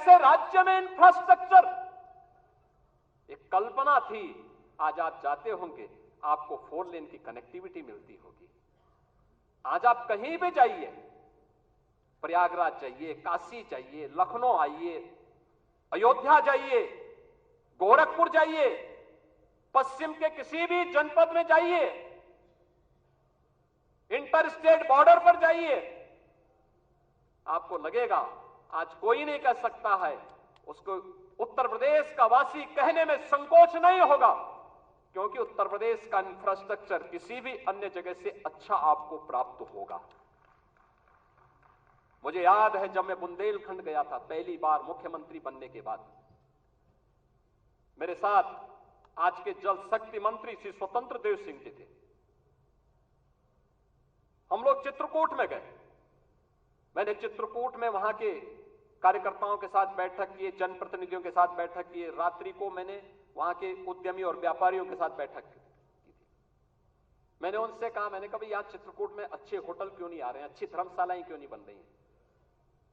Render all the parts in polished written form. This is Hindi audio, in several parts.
ऐसे राज्य में इंफ्रास्ट्रक्चर, एक कल्पना थी, आज आप जाते होंगे आपको 4 लेन की कनेक्टिविटी मिलती होगी। आज आप कहीं भी जाइए, प्रयागराज जाइए, काशी जाइए, लखनऊ आइए, अयोध्या जाइए, गोरखपुर जाइए, पश्चिम के किसी भी जनपद में जाइए, इंटर स्टेट बॉर्डर पर जाइए, आपको लगेगा आज कोई नहीं कह सकता है, उसको उत्तर प्रदेश का वासी कहने में संकोच नहीं होगा, क्योंकि उत्तर प्रदेश का इंफ्रास्ट्रक्चर किसी भी अन्य जगह से अच्छा आपको प्राप्त होगा। मुझे याद है जब मैं बुंदेलखंड गया था पहली बार मुख्यमंत्री बनने के बाद, मेरे साथ आज के जल शक्ति मंत्री श्री स्वतंत्र देव सिंह जी थे। हम लोग चित्रकूट में गए। मैंने चित्रकूट में वहां के कार्यकर्ताओं के साथ बैठक की, जनप्रतिनिधियों के साथ बैठक की, रात्रि को मैंने वहां के उद्यमी और व्यापारियों के साथ बैठक की थी। मैंने उनसे कहा, मैंने कहा यार चित्रकूट में अच्छे होटल क्यों नहीं आ रहे हैं, अच्छी धर्मशालाएं क्यों नहीं बन रही हैं?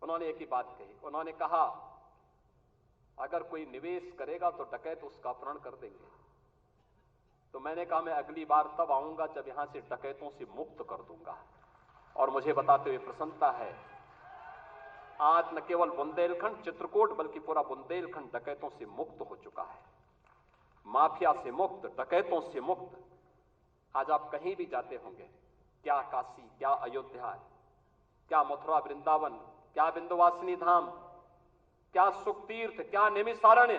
उन्होंने एक ही बात कही, उन्होंने कहा अगर कोई निवेश करेगा तो डकैत उसका अपहरण कर देंगे। तो मैंने कहा मैं अगली बार तब आऊंगा जब यहां से डकैतों से मुक्त कर दूंगा। और मुझे बताते हुए प्रसन्नता है, आज न केवल बुंदेलखंड चित्रकूट बल्कि पूरा बुंदेलखंड डकैतों से मुक्त हो चुका है, माफिया से मुक्त, डकैतों से मुक्त। आज आप कहीं भी जाते होंगे, क्या काशी, क्या अयोध्या, क्या मथुरा वृंदावन, क्या विंध्यवासिनी धाम, क्या सुख तीर्थ, क्या नैमिषारण्य,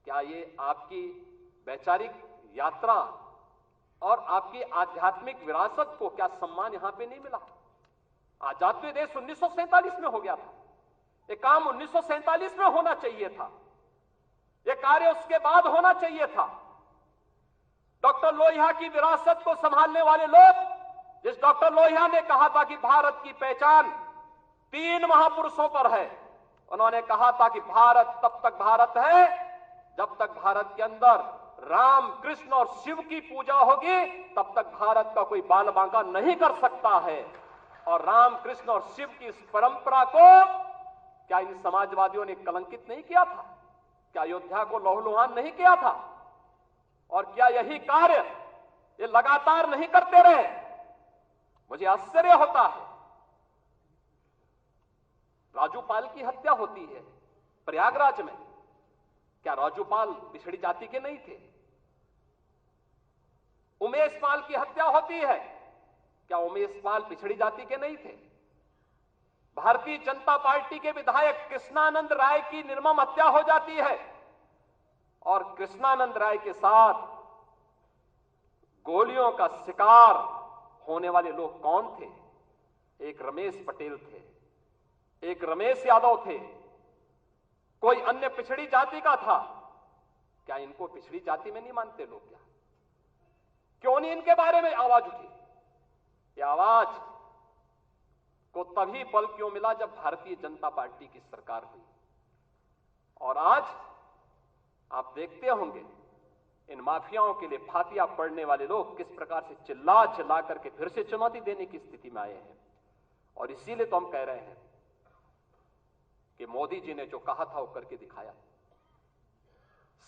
क्या ये आपकी वैचारिक यात्रा और आपकी आध्यात्मिक विरासत को क्या सम्मान यहां पे नहीं मिला? आजाद देश 1947 में हो गया था, ये काम 1947 में होना चाहिए था, ये कार्य उसके बाद होना चाहिए था। डॉक्टर लोहिया की विरासत को संभालने वाले लोग, जिस डॉक्टर लोहिया ने कहा था कि भारत की पहचान 3 महापुरुषों पर है, उन्होंने कहा था कि भारत तब तक भारत है जब तक भारत के अंदर राम, कृष्ण और शिव की पूजा होगी, तब तक भारत का कोई बाल बांका नहीं कर सकता है। और राम, कृष्ण और शिव की इस परंपरा को क्या इन समाजवादियों ने कलंकित नहीं किया था? क्या अयोध्या को लहूलुहान नहीं किया था? और क्या यही कार्य ये लगातार नहीं करते रहे? मुझे आश्चर्य होता है। राजूपाल की हत्या होती है प्रयागराज में, क्या राजूपाल पिछड़ी जाति के नहीं थे? उमेश पाल की हत्या होती है, क्या उमेश पाल पिछड़ी जाति के नहीं थे? भारतीय जनता पार्टी के विधायक कृष्णानंद राय की निर्मम हत्या हो जाती है, और कृष्णानंद राय के साथ गोलियों का शिकार होने वाले लोग कौन थे? एक रमेश पटेल थे, एक रमेश यादव थे, कोई अन्य पिछड़ी जाति का था। क्या इनको पिछड़ी जाति में नहीं मानते लोग? क्या क्यों नहीं इनके बारे में आवाज उठी? ये आवाज को तभी बल क्यों मिला जब भारतीय जनता पार्टी की सरकार हुई। और आज आप देखते होंगे इन माफियाओं के लिए फातिया पड़ने वाले लोग किस प्रकार से चिल्ला चिल्ला करके फिर से चुनौती देने की स्थिति में आए हैं। और इसीलिए तो हम कह रहे हैं कि मोदी जी ने जो कहा था वो करके दिखाया।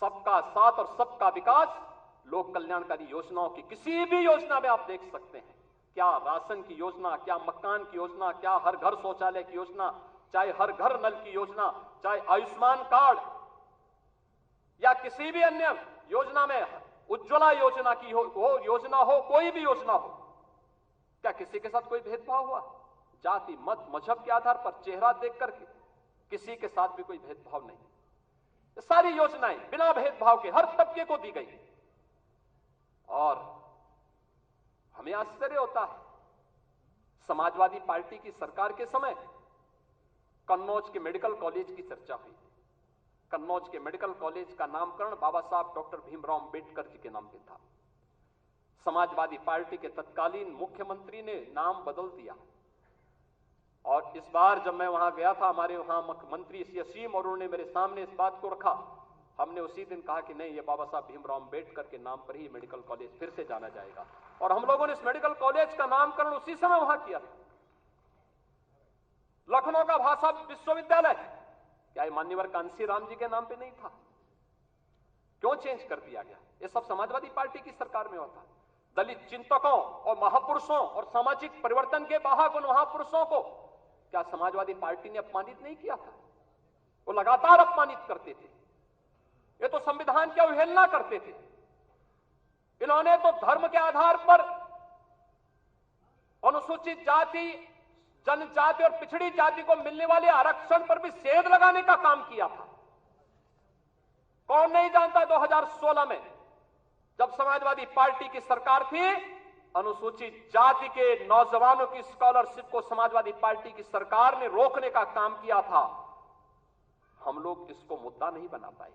सबका साथ और सबका विकास, लोक कल्याणकारी योजनाओं की किसी भी योजना में आप देख सकते हैं, क्या राशन की योजना, क्या मकान की योजना, क्या हर घर शौचालय की योजना, चाहे हर घर नल की योजना, चाहे आयुष्मान कार्ड या किसी भी अन्य योजना में, उज्ज्वला योजना की हो योजना हो, कोई भी योजना हो, क्या किसी के साथ कोई भेदभाव हुआ? जाति, मत, मजहब के आधार पर, चेहरा देख करके किसी के साथ भी कोई भेदभाव नहीं। सारी योजनाएं बिना भेदभाव के हर तबके को दी गई। और हमें आश्चर्य होता है, समाजवादी पार्टी की सरकार के समय कन्नौज के मेडिकल कॉलेज की चर्चा हुई। कन्नौज के मेडिकल कॉलेज का नामकरण बाबा साहब डॉक्टर भीमराव अंबेडकर जी के नाम पे था। समाजवादी पार्टी के तत्कालीन मुख्यमंत्री ने नाम बदल दिया। और इस बार जब मैं वहां गया था, हमारे वहां मंत्री श्री असीम और उन्होंने मेरे सामने इस बात को रखा। हमने उसी दिन कहा कि नहीं, ये बाबा साहब भीमराव अंबेडकर के नाम पर ही मेडिकल कॉलेज फिर से जाना जाएगा। और हम लोगों ने इस मेडिकल कॉलेज का नामकरण उसी समय वहां किया। लखनऊ का भाषा विश्वविद्यालय क्या ये मान्यवर कांशीराम जी के नाम पे नहीं था? क्यों चेंज कर दिया गया? ये सब समाजवादी पार्टी की सरकार में होता। दलित चिंतकों और महापुरुषों और सामाजिक परिवर्तन के वाहक उन महापुरुषों को क्या समाजवादी पार्टी ने अपमानित नहीं किया था? वो लगातार अपमानित करते थे। ये तो संविधान की अवहेलना करते थे। इन्होंने तो धर्म के आधार पर अनुसूचित जाति, जनजाति और पिछड़ी जाति को मिलने वाले आरक्षण पर भी सेध लगाने का काम किया था। कौन नहीं जानता 2016 में जब समाजवादी पार्टी की सरकार थी, अनुसूचित जाति के नौजवानों की स्कॉलरशिप को समाजवादी पार्टी की सरकार ने रोकने का काम किया था। हम लोग इसको मुद्दा नहीं बना पाए,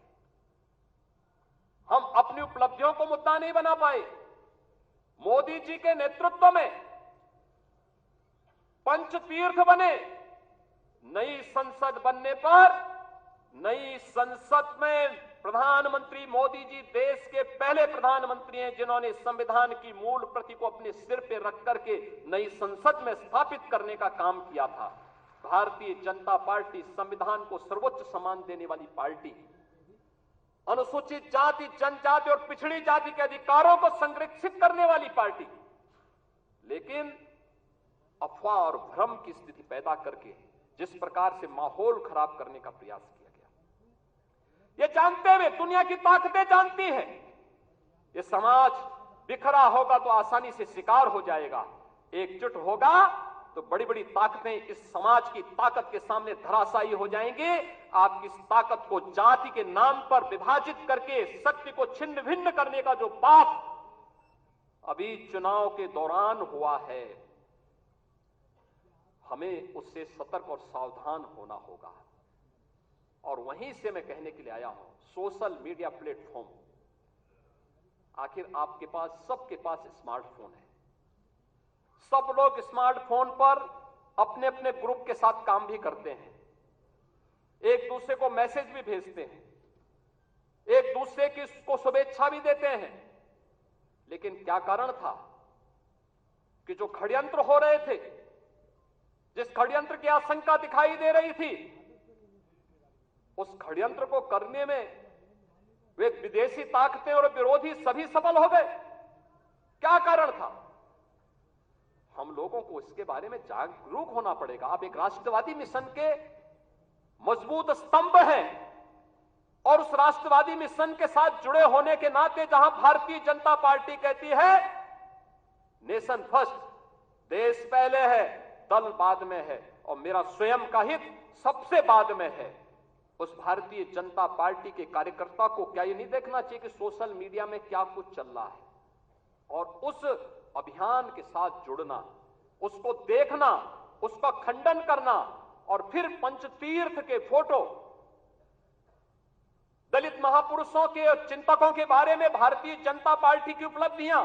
हम अपनी उपलब्धियों को मुद्दा नहीं बना पाए। मोदी जी के नेतृत्व में पंचतीर्थ बने। नई संसद बनने पर, नई संसद में प्रधानमंत्री मोदी जी देश के पहले प्रधानमंत्री हैं जिन्होंने संविधान की मूल प्रति को अपने सिर पे रख करके नई संसद में स्थापित करने का काम किया था। भारतीय जनता पार्टी संविधान को सर्वोच्च सम्मान देने वाली पार्टी, अनुसूचित जाति, जनजाति और पिछड़ी जाति के अधिकारों को संरक्षित करने वाली पार्टी, लेकिन अफवाह और भ्रम की स्थिति पैदा करके जिस प्रकार से माहौल खराब करने का प्रयास किया गया, ये जानते हुए, दुनिया की ताकतें जानती हैं, ये समाज बिखरा होगा तो आसानी से शिकार हो जाएगा, एकजुट होगा तो बड़ी बड़ी ताकतें इस समाज की ताकत के सामने धराशायी हो जाएंगे। आप इस ताकत को जाति के नाम पर विभाजित करके शक्ति को छिन्न भिन्न करने का जो पाप अभी चुनाव के दौरान हुआ है, हमें उससे सतर्क और सावधान होना होगा। और वहीं से मैं कहने के लिए आया हूं, सोशल मीडिया प्लेटफॉर्म, आखिर आपके पास, सबके पास स्मार्टफोन है, सब लोग स्मार्टफोन पर अपने अपने ग्रुप के साथ काम भी करते हैं, एक दूसरे को मैसेज भी भेजते हैं, एक दूसरे की को शुभेच्छा भी देते हैं। लेकिन क्या कारण था कि जो षड्यंत्र हो रहे थे, जिस षड्यंत्र की आशंका दिखाई दे रही थी, उस षड्यंत्र को करने में वे विदेशी ताकतें और विरोधी सभी सफल हो गए। क्या कारण था? हम लोगों को इसके बारे में जागरूक होना पड़ेगा। आप एक राष्ट्रवादी मिशन के मजबूत स्तंभ हैं और उस राष्ट्रवादी मिशन के साथ जुड़े होने के नाते जहां भारतीय जनता पार्टी कहती है नेशन फर्स्ट, देश पहले है, दल बाद में है और मेरा स्वयं का हित सबसे बाद में है, उस भारतीय जनता पार्टी के कार्यकर्ता को क्या ये नहीं देखना चाहिए कि सोशल मीडिया में क्या कुछ चल रहा है, और उस अभियान के साथ जुड़ना, उसको देखना, उसका खंडन करना, और फिर पंचतीर्थ के फोटो, दलित महापुरुषों के और चिंतकों के बारे में भारतीय जनता पार्टी की उपलब्धियां,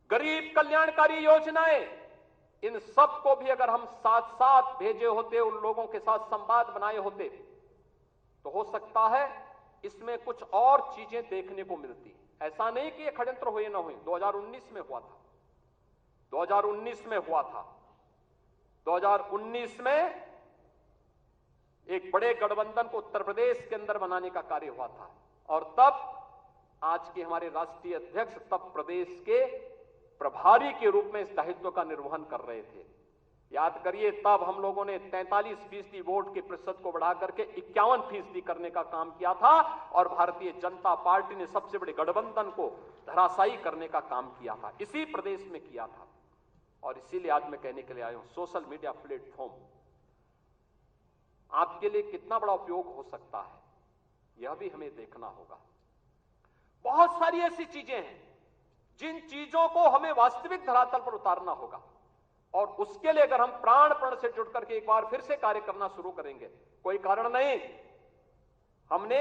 गरीब कल्याणकारी योजनाएं, इन सब को भी अगर हम साथ साथ भेजे होते, उन लोगों के साथ संवाद बनाए होते, तो हो सकता है इसमें कुछ और चीजें देखने को मिलती। ऐसा नहीं कि ये षड्यंत्र हुए ना हुए, 2019 में हुआ था, 2019 में हुआ था। 2019 में एक बड़े गठबंधन को उत्तर प्रदेश के अंदर बनाने का कार्य हुआ था, और तब आज के हमारे राष्ट्रीय अध्यक्ष तब प्रदेश के प्रभारी के रूप में इस दायित्व का निर्वहन कर रहे थे। याद करिए, तब हम लोगों ने 43% वोट के प्रतिशत को बढ़ा करके 51% करने का काम किया था, और भारतीय जनता पार्टी ने सबसे बड़े गठबंधन को धराशायी करने का काम किया था, इसी प्रदेश में किया था। और इसीलिए आज मैं कहने के लिए आया हूं, सोशल मीडिया प्लेटफॉर्म आपके लिए कितना बड़ा उपयोग हो सकता है, यह भी हमें देखना होगा। बहुत सारी ऐसी चीजें हैं जिन चीजों को हमें वास्तविक धरातल पर उतारना होगा, और उसके लिए अगर हम प्राण से जुड़ करके एक बार फिर से कार्य करना शुरू करेंगे, कोई कारण नहीं। हमने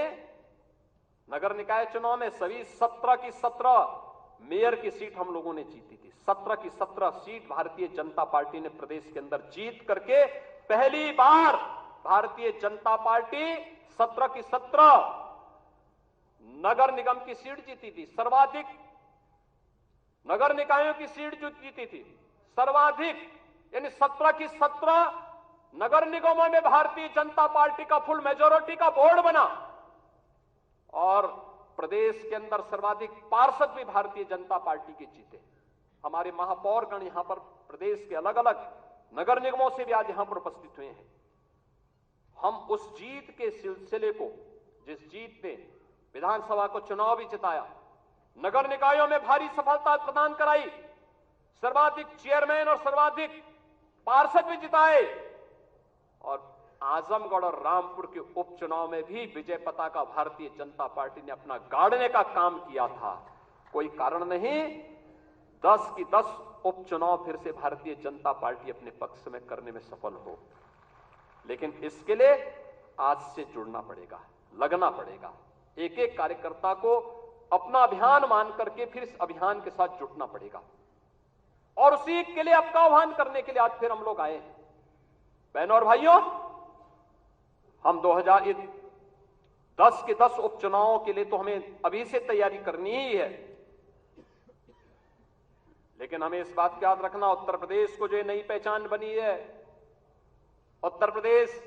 नगर निकाय चुनाव में सभी 17 की 17 मेयर की सीट हम लोगों ने जीती थी। 17 की 17 सीट भारतीय जनता पार्टी ने प्रदेश के अंदर जीत करके पहली बार भारतीय जनता पार्टी 17 की 17 नगर निगम की सीट जीती थी। सर्वाधिक नगर निकायों की सीट जो जीती थी, सर्वाधिक, यानी 17 की 17 नगर निगमों में भारतीय जनता पार्टी का फुल मेजॉरिटी का बोर्ड बना और प्रदेश के अंदर सर्वाधिक पार्षद भी भारतीय जनता पार्टी के जीते। हमारे महापौरगण यहां पर प्रदेश के अलग अलग नगर निगमों से भी आज यहां पर उपस्थित हुए हैं। हम उस जीत के सिलसिले को, जिस जीत ने विधानसभा को चुनाव भी जिताया, नगर निकायों में भारी सफलता प्रदान कराई, सर्वाधिक चेयरमैन और सर्वाधिक पार्षद भी जिताए और आजमगढ़ और रामपुर के उपचुनाव में भी विजय पताका भारतीय जनता पार्टी ने अपना गाड़ने का काम किया था। कोई कारण नहीं 10 की 10 उपचुनाव फिर से भारतीय जनता पार्टी अपने पक्ष में करने में सफल हो। लेकिन इसके लिए आज से जुड़ना पड़ेगा, लगना पड़ेगा। एक एक कार्यकर्ता को अपना अभियान मान करके फिर इस अभियान के साथ जुटना पड़ेगा और उसी के लिए आपका आह्वान करने के लिए आज फिर हम लोग आए हैं। बहनों और भाइयों, हम 2010 के 10 उपचुनावों के लिए तो हमें अभी से तैयारी करनी ही है, लेकिन हमें इस बात का याद रखना, उत्तर प्रदेश को जो नई पहचान बनी है, उत्तर प्रदेश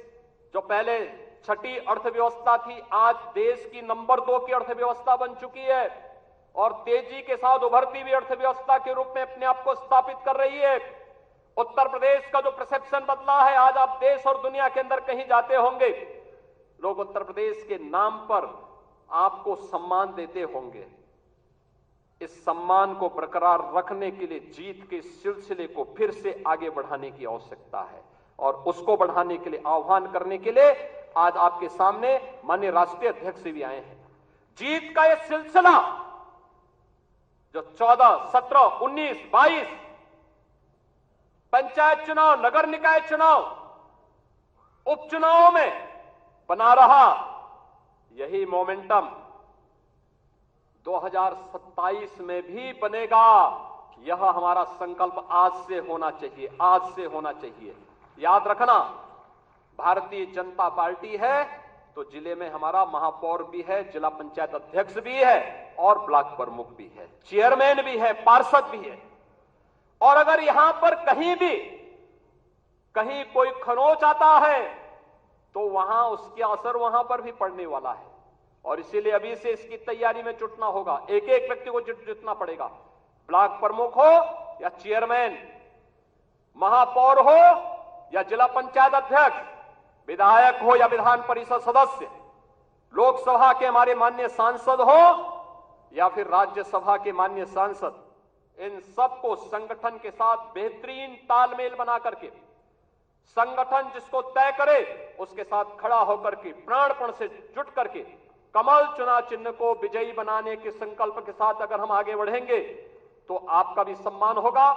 जो पहले छठी अर्थव्यवस्था थी, आज देश की नंबर 2 की अर्थव्यवस्था बन चुकी है और तेजी के साथ उभरती हुई अर्थव्यवस्था के रूप में अपने आप को स्थापित कर रही है। उत्तर प्रदेश का जो परसेप्शन बदला है, आज आप देश और दुनिया के अंदर कहीं जाते होंगे, लोग उत्तर प्रदेश के नाम पर आपको सम्मान देते होंगे। इस सम्मान को बरकरार रखने के लिए जीत के सिलसिले को फिर से आगे बढ़ाने की आवश्यकता है और उसको बढ़ाने के लिए आह्वान करने के लिए आज आपके सामने माननीय राष्ट्रीय अध्यक्ष भी आए हैं। जीत का यह सिलसिला जो 14, 17, 19, 22 पंचायत चुनाव, नगर निकाय चुनाव, उपचुनावों में बना रहा, यही मोमेंटम 2027 में भी बनेगा। यह हमारा संकल्प आज से होना चाहिए, आज से होना चाहिए। याद रखना, भारतीय जनता पार्टी है तो जिले में हमारा महापौर भी है, जिला पंचायत अध्यक्ष भी है और ब्लॉक प्रमुख भी है, चेयरमैन भी है, पार्षद भी है। और अगर यहां पर कहीं कोई खरोंच आता है तो वहां उसके असर वहां पर भी पड़ने वाला है और इसीलिए अभी से इसकी तैयारी में जुटना होगा। एक एक व्यक्ति को जुटना पड़ेगा, ब्लॉक प्रमुख हो या चेयरमैन, महापौर हो या जिला पंचायत अध्यक्ष, विधायक हो या विधान परिषद सदस्य, लोकसभा के हमारे माननीय सांसद हो या फिर राज्यसभा के माननीय सांसद, इन सबको संगठन के साथ बेहतरीन तालमेल बना करके, संगठन जिसको तय करे उसके साथ खड़ा होकर के प्राणपण से जुट करके कमल चुनाव चिन्ह को विजयी बनाने के संकल्प के साथ अगर हम आगे बढ़ेंगे तो आपका भी सम्मान होगा,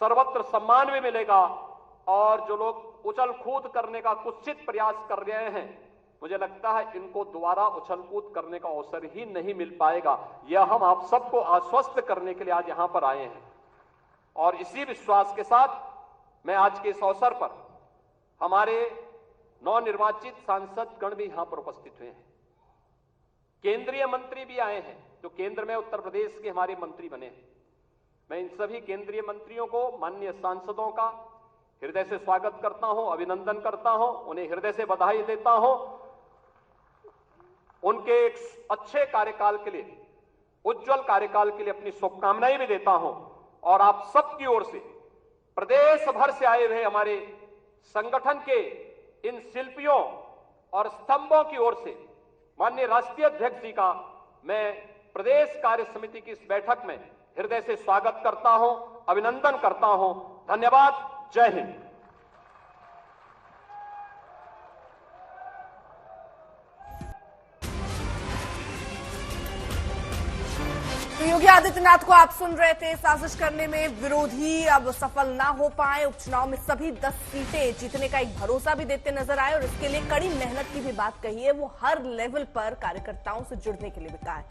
सर्वत्र सम्मान भी मिलेगा। और जो लोग उछल कूद करने का कुत्सित प्रयास कर रहे हैं, मुझे लगता है इनको दोबारा उछल कूद करने का अवसर ही नहीं मिल पाएगा। यह हम आप सबको आश्वस्त करने के लिए आज यहां पर आए हैं और इसी विश्वास के साथ मैं आज के इस अवसर पर हमारे नवनिर्वाचित सांसद गण भी यहां पर उपस्थित हुए हैं, केंद्रीय मंत्री भी आए हैं जो केंद्र में उत्तर प्रदेश के हमारे मंत्री बने हैं। मैं इन सभी केंद्रीय मंत्रियों को, माननीय सांसदों का हृदय से स्वागत करता हूं, अभिनंदन करता हूं, उन्हें हृदय से बधाई देता हूं। उनके एक अच्छे कार्यकाल के लिए, उज्जवल कार्यकाल के लिए अपनी शुभकामनाएं भी देता हूं और आप सबकी ओर से, प्रदेश भर से आए हुए हमारे संगठन के इन शिल्पियों और स्तंभों की ओर से माननीय राष्ट्रीय अध्यक्ष जी का मैं प्रदेश कार्य समिति की इस बैठक में हृदय से स्वागत करता हूं, अभिनंदन करता हूं। धन्यवाद। जय हिंद। तो योगी आदित्यनाथ को आप सुन रहे थे। साजिश करने में विरोधी अब सफल ना हो पाए, उपचुनाव में सभी 10 सीटें जीतने का एक भरोसा भी देते नजर आए और इसके लिए कड़ी मेहनत की भी बात कही है। वो हर लेवल पर कार्यकर्ताओं से जुड़ने के लिए भी कहा है।